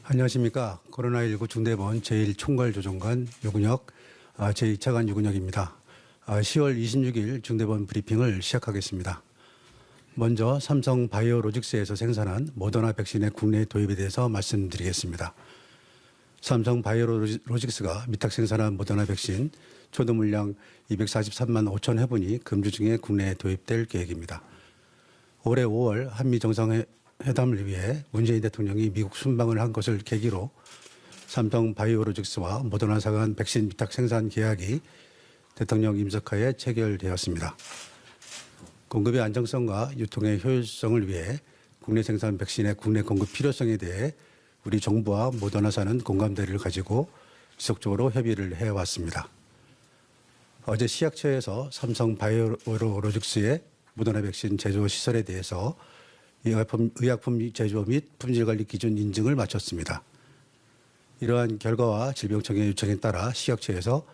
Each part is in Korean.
안녕하십니까. 코로나19 중대본 제1총괄조정관 유근혁, 제2차관 유근혁입니다. 10월 26일 중대본 브리핑을 시작하겠습니다. 먼저 삼성 바이오로직스에서 생산한 모더나 백신의 국내 도입에 대해서 말씀드리겠습니다. 삼성 바이오로직스가 위탁 생산한 모더나 백신 초도 물량 243만 5천 회분이 금주 중에 국내에 도입될 계획입니다. 올해 5월 한미 정상회담을 위해 문재인 대통령이 미국 순방을 한 것을 계기로 삼성 바이오로직스와 모더나사 간 백신 위탁 생산 계약이 대통령 임석하에 체결되었습니다. 공급의 안정성과 유통의 효율성을 위해 국내 생산 백신의 국내 공급 필요성에 대해 우리 정부와 모더나사는 공감대를 가지고 지속적으로 협의를 해왔습니다. 어제 시약처에서 삼성 바이오로직스의 모더나 백신 제조 시설에 대해서 의약품 제조 및 품질관리 기준 인증을 마쳤습니다. 이러한 결과와 질병청의 요청에 따라 시약처에서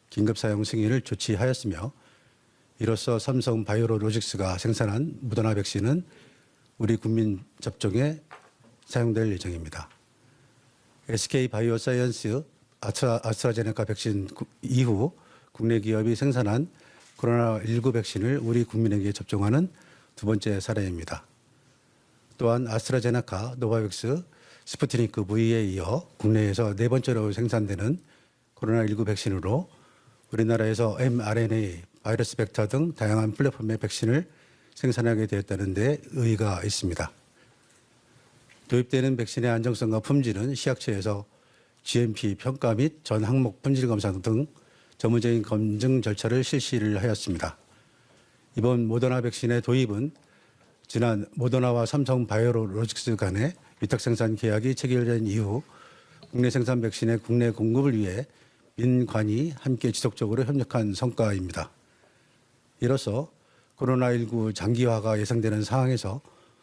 긴급사용 승인을 조치하였으며 이로써 삼성 바이오로직스가 생산한 모더나 백신은 우리 국민 접종에 사용될 예정입니다. SK 바이오사이언스 아스트라제네카 백신 이후 국내 기업이 생산한 코로나19 백신을 우리 국민에게 접종하는 두 번째 사례입니다. 또한 아스트라제네카, 노바백스, 스푸트니크 V에 이어 국내에서 네 번째로 생산되는 코로나19 백신으로 우리나라에서 mRNA, 바이러스 벡터 등 다양한 플랫폼의 백신을 생산하게 되었다는 데 의의가 있습니다. 도입되는 백신의 안정성과 품질은 시약처에서 GMP 평가 및 전 항목 품질 검사 등 전문적인 검증 절차를 실시를 하였습니다. 이번 모더나 백신의 도입은 지난 모더나와 삼성 바이오로직스 간의 위탁 생산 계약이 체결된 이후 국내 생산 백신의 국내 공급을 위해 민관이 함께 지속적으로 협력한 성과입니다. 이로써 코로나19 장기화가 예상되는 상황에서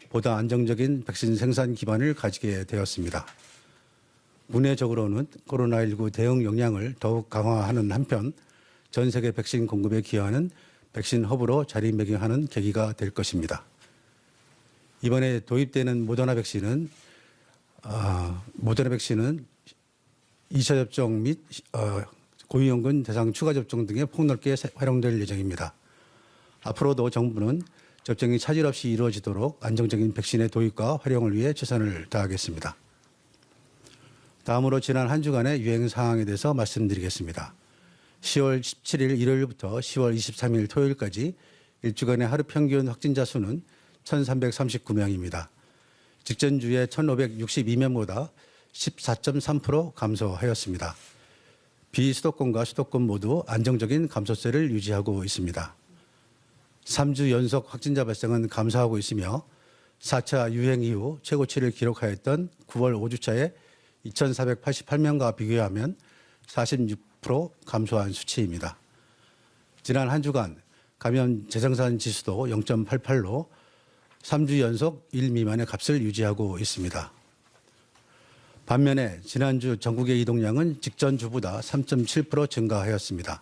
보다 안정적인 백신 생산 기반을 가지게 되었습니다. 국내적으로는 코로나19 대응 역량을 더욱 강화하는 한편 전 세계 백신 공급에 기여하는 백신 허브로 자리매김하는 계기가 될 것입니다. 이번에 도입되는 모더나 백신은 2차 접종 및 고위험군 대상 추가 접종 등에 폭넓게 활용될 예정입니다. 앞으로도 정부는 접종이 차질 없이 이루어지도록 안정적인 백신의 도입과 활용을 위해 최선을 다하겠습니다. 다음으로 지난 한 주간의 유행 상황에 대해서 말씀드리겠습니다. 10월 17일 일요일부터 10월 23일 토요일까지 일주간의 하루 평균 확진자 수는 1,339명입니다. 직전주에 1,562명보다 14.3% 감소하였습니다. 비수도권과 수도권 모두 안정적인 감소세를 유지하고 있습니다. 3주 연속 확진자 발생은 감소하고 있으며 4차 유행 이후 최고치를 기록하였던 9월 5주차에 2,488명과 비교하면 46% 감소한 수치입니다. 지난 한 주간 감염 재생산 지수도 0.88로 3주 연속 1 미만의 값을 유지하고 있습니다. 반면에 지난주 전국의 이동량은 직전 주보다 3.7% 증가하였습니다.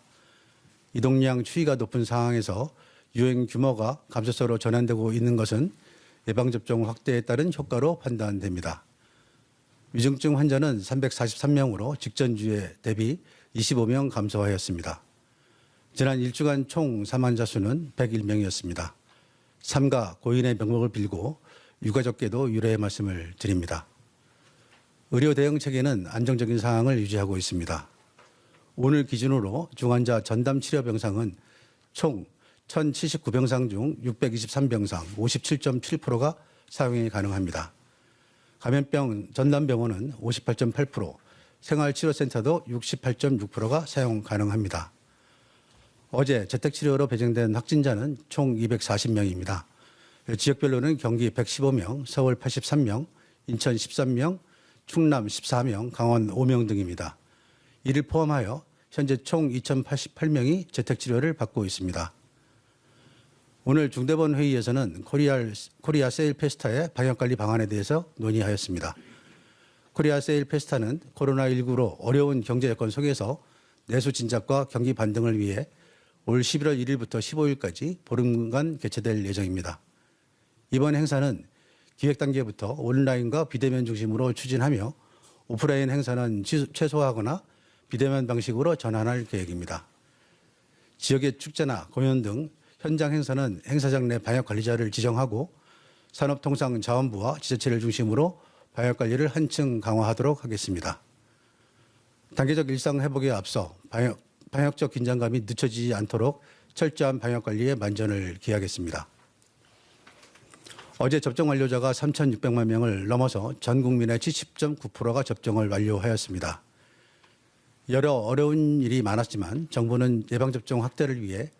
이동량 추이가 높은 상황에서 유행 규모가 감소세로 전환되고 있는 것은 예방접종 확대에 따른 효과로 판단됩니다. 위중증 환자는 343명으로 직전주에 대비 25명 감소하였습니다. 지난 일주간 총 사망자 수는 101명이었습니다. 삼가 고인의 명목을 빌고 유가족께도 유례의 말씀을 드립니다. 의료 대응 체계는 안정적인 상황을 유지하고 있습니다. 오늘 기준으로 중환자 전담 치료 병상은 총 1,079병상 중 623병상 57.7%가 사용이 가능합니다. 감염병 전담병원은 58.8%, 생활치료센터도 68.6%가 사용 가능합니다. 어제 재택치료로 배정된 확진자는 총 240명입니다. 지역별로는 경기 115명, 서울 83명, 인천 13명, 충남 14명, 강원 5명 등입니다. 이를 포함하여 현재 총 2,088명이 재택치료를 받고 있습니다. 오늘 중대본 회의에서는 코리아 세일 페스타의 방역관리 방안에 대해서 논의하였습니다. 코리아 세일 페스타는 코로나19로 어려운 경제 여건 속에서 내수 진작과 경기 반등을 위해 올 11월 1일부터 15일까지 보름간 개최될 예정입니다. 이번 행사는 기획 단계부터 온라인과 비대면 중심으로 추진하며 오프라인 행사는 최소화하거나 비대면 방식으로 전환할 계획입니다. 지역의 축제나 공연 등 현장 행사는 행사장 내 방역 관리자를 지정하고 산업통상자원부와 지자체를 중심으로 방역 관리를 한층 강화하도록 하겠습니다. 단계적 일상 회복에 앞서 방역적 긴장감이 늦춰지지 않도록 철저한 방역 관리에 만전을 기하겠습니다. 어제 접종 완료자가 3,600만 명을 넘어서 전 국민의 70.9%가 접종을 완료하였습니다. 여러 어려운 일이 많았지만 정부는 예방접종 확대를 위해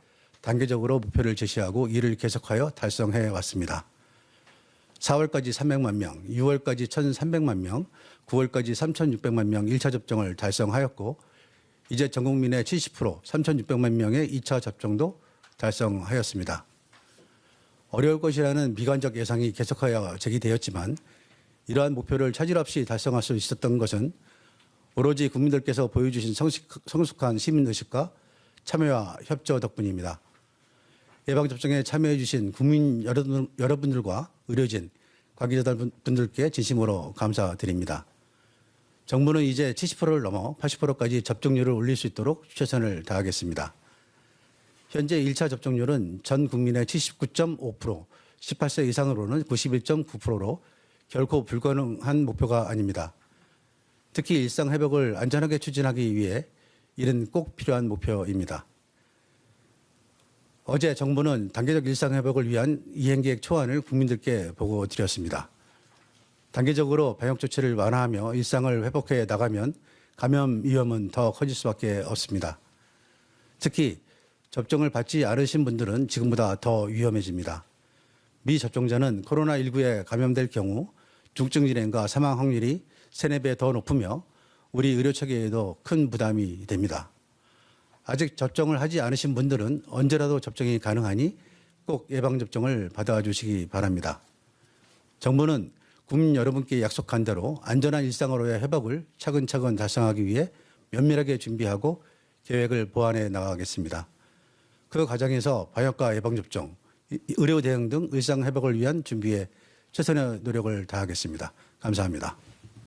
단계적으로 목표를 제시하고 이를 계속하여 달성해 왔습니다. 4월까지 300만 명, 6월까지 1,300만 명, 9월까지 3,600만 명 1차 접종을 달성하였고 이제 전 국민의 70%, 3,600만 명의 2차 접종도 달성하였습니다. 어려울 것이라는 미관적 예상이 계속하여 제기되었지만 이러한 목표를 차질 없이 달성할 수 있었던 것은 오로지 국민들께서 보여주신 성숙한 시민의식과 참여와 협조 덕분입니다. 예방접종에 참여해 주신 국민 여러분들과 의료진, 관계자분들께 진심으로 감사드립니다. 정부는 이제 70%를 넘어 80%까지 접종률을 올릴 수 있도록 최선을 다하겠습니다. 현재 1차 접종률은 전 국민의 79.5%, 18세 이상으로는 91.9%로 결코 불가능한 목표가 아닙니다. 특히 일상 회복을 안전하게 추진하기 위해 이는 꼭 필요한 목표입니다. 어제 정부는 단계적 일상 회복을 위한 이행계획 초안을 국민들께 보고 드렸습니다. 단계적으로 방역 조치를 완화하며 일상을 회복해 나가면 감염 위험은 더 커질 수밖에 없습니다. 특히 접종을 받지 않으신 분들은 지금보다 더 위험해집니다. 미접종자는 코로나19에 감염될 경우 중증 진행과 사망 확률이 3, 4배 더 높으며 우리 의료체계에도 큰 부담이 됩니다. 아직 접종을 하지 않으신 분들은 언제라도 접종이 가능하니 꼭 예방접종을 받아주시기 바랍니다. 정부는 국민 여러분께 약속한 대로 안전한 일상으로의 회복을 차근차근 달성하기 위해 면밀하게 준비하고 계획을 보완해 나가겠습니다. 그 과정에서 방역과 예방접종, 의료 대응 등 일상 회복을 위한 준비에 최선의 노력을 다하겠습니다. 감사합니다.